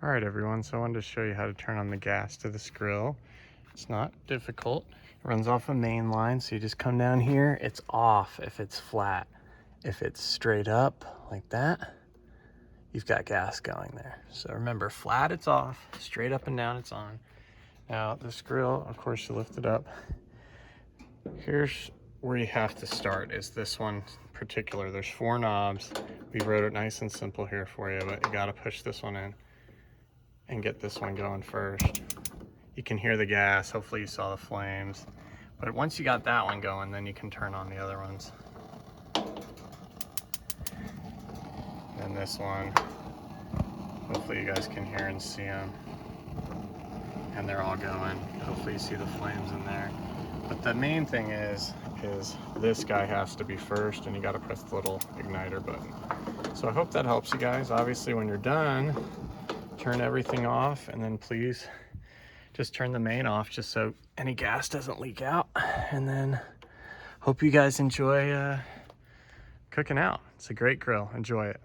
All right, everyone, so I wanted to show you how to turn on the gas to this grill. It's not difficult. It runs off a main line, so you just come down here. It's off if it's flat. If it's straight up like that, you've got gas going there. So remember, flat it's off, straight up and down it's on. Now this grill, of course, you lift it up. Here's where you have to start, is this one in particular. There's 4 knobs. We wrote it nice and simple here for you, but you gotta push this one in and get this one going first. You can hear the gas, hopefully you saw the flames. But once you got that one going, then you can turn on the other ones. And this one, hopefully you guys can hear and see them. And they're all going. Hopefully you see the flames in there. But the main thing is this guy has to be first, and you gotta press the little igniter button. So I hope that helps you guys. Obviously when you're done, turn everything off, and then please just turn the main off just so any gas doesn't leak out. And then hope you guys enjoy cooking out. It's a great grill. Enjoy it.